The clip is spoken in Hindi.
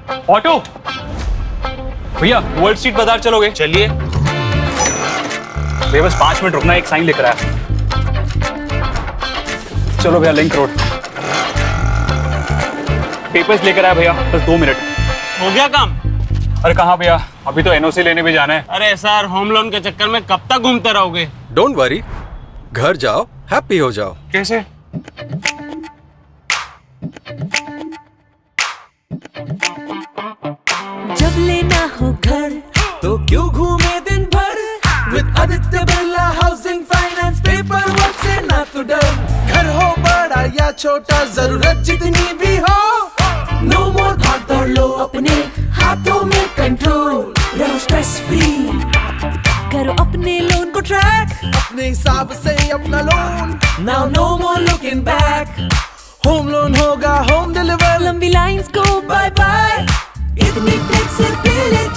ऑटो भैया, वर्ल्ड स्ट्रीट बाजार चलोगे? चलिए। भैया बस 5 मिनट रुकना, एक साइन लेकर आया। चलो भैया, लिंक रोड। पेपर्स लेकर आया भैया, बस 2 मिनट। हो गया काम? अरे कहाँ भैया, अभी तो एनओसी लेने भी जाना है। अरे सर, होम लोन के चक्कर में कब तक घूमते रहोगे? डोंट वरी, घर जाओ, हैप्पी हो जाओ। कैसे? जब लेना हो घर तो क्यों घूमे दिन भर with Aditya Birla housing finance, paper work से ना तो डर। घर हो बड़ा या छोटा, जरूरत जितनी भी हो, नो मोर भाग दौड़ लो, अपने हाथों में कंट्रोल, रहो स्ट्रेस फ्री, करो अपने लोन को ट्रैक, अपने हिसाब से अपना लोन। नाउ नो मोर लुकिंग बैक, होम लोन होगा होम डिलीवर, लंबी लाइंस को बाय बाय, इतनी फ्लेक्सिबिलिटी